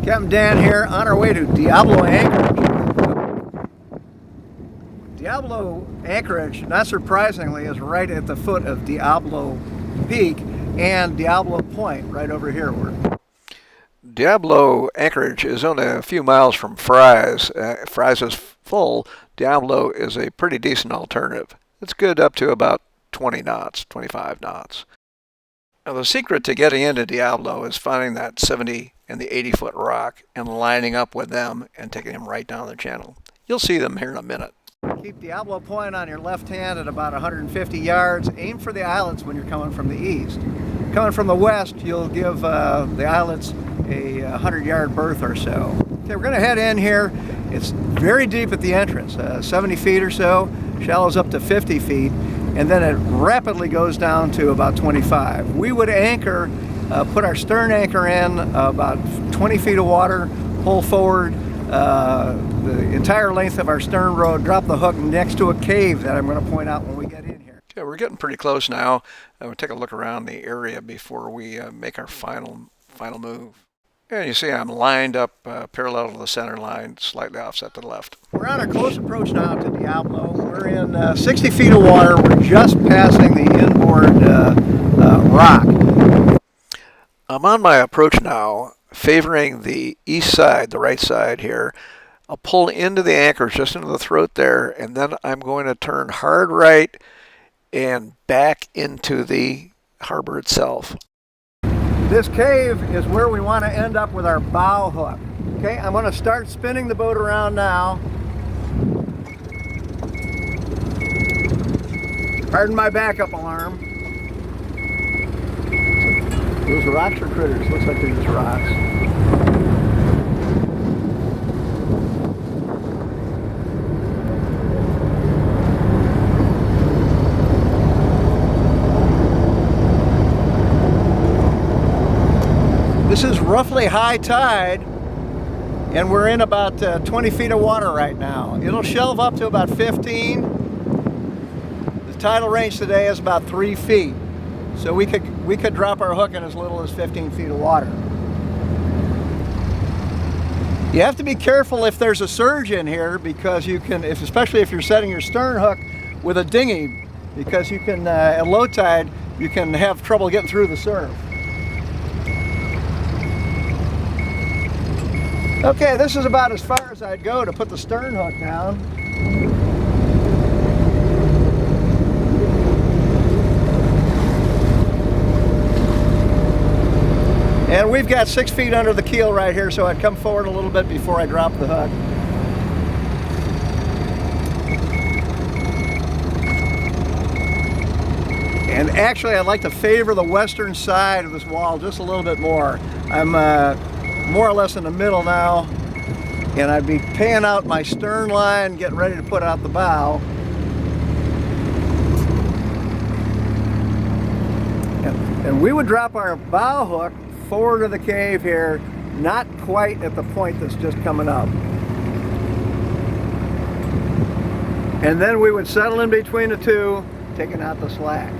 Captain Dan here, on our way to Diablo Anchorage. Diablo Anchorage, not surprisingly, is right at the foot of Diablo Peak and Diablo Point, right over here. Diablo Anchorage is only a few miles from Fry's. Fry's is full. Diablo is a pretty decent alternative. It's good up to about 20 knots, 25 knots. Now, the secret to getting into Diablo is finding that 70 and the 80-foot rock and lining up with them and taking them right down the channel. You'll see them here in a minute. Keep Diablo Point on your left hand at about 150 yards. Aim for the islets when you're coming from the east. Coming from the west, you'll give the islets a 100-yard berth or so. Okay, we're going to head in here. It's very deep at the entrance, 70 feet or so, shallows up to 50 feet, and then it rapidly goes down to about 25. We would anchor, put our stern anchor in about 20 feet of water, pull forward the entire length of our stern rod, drop the hook next to a cave that I'm going to point out when we get in here. Okay, we're getting pretty close now. We'll take a look around the area before we make our final move. And you see I'm lined up parallel to the center line, slightly offset to the left. We're on a close approach now to Diablo. We're in 60 feet of water. We're just passing the inboard rock. I'm on my approach now, favoring the east side, the right side here. I'll pull into the anchor, just into the throat there, and then I'm going to turn hard right and back into the harbor itself. This cave is where we want to end up with our bow hook. Okay, I'm going to start spinning the boat around now. Pardon my backup alarm. Those rocks or critters? Looks like they're just rocks. This is roughly high tide, and we're in about 20 feet of water right now. It'll shelve up to about 15. The tidal range today is about 3 feet, so we could drop our hook in as little as 15 feet of water. You have to be careful if there's a surge in here, because you can, especially if you're setting your stern hook with a dinghy, because you can at low tide you can have trouble getting through the surf. Okay, this is about as far as I'd go to put the stern hook down. And we've got 6 feet under the keel right here, so I'd come forward a little bit before I drop the hook. And actually, I'd like to favor the western side of this wall just a little bit more. I'm more or less in the middle now, and I'd be paying out my stern line, getting ready to put out the bow. And we would drop our bow hook forward of the cave here, not quite at the point that's just coming up. And then we would settle in between the two, taking out the slack.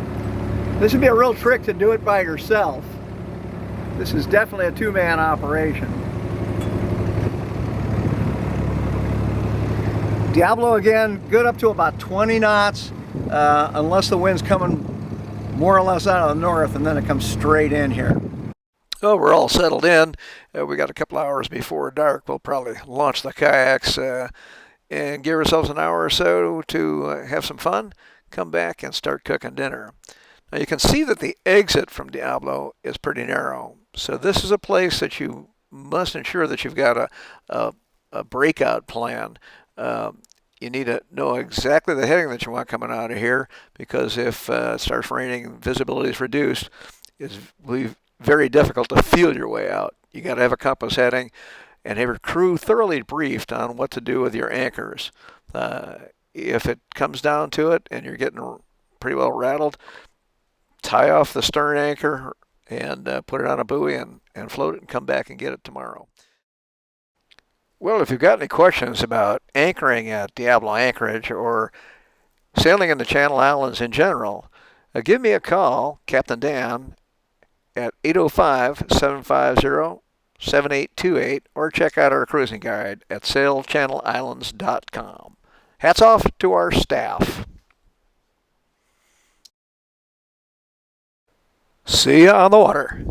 This would be a real trick to do it by yourself. This is definitely a two-man operation. Diablo again, good up to about 20 knots, unless the wind's coming more or less out of the north, and then it comes straight in here. Oh, we're all settled in. We got a couple hours before dark. We'll probably launch the kayaks and give ourselves an hour or so to have some fun, come back and start cooking dinner. Now you can see that the exit from Diablo is pretty narrow. So this is a place that you must ensure that you've got a breakout plan. You need to know exactly the heading that you want coming out of here, because if it starts raining, visibility is reduced. It's very difficult to feel your way out. You got to have a compass heading and have your crew thoroughly briefed on what to do with your anchors. If it comes down to it and you're getting pretty well rattled, tie off the stern anchor and put it on a buoy and float it and come back and get it tomorrow. Well, if you've got any questions about anchoring at Diablo Anchorage or sailing in the Channel Islands in general, give me a call, Captain Dan, at 805-750 7828, or check out our cruising guide at sailchannelislands.com. Hats off to our staff. See ya on the water.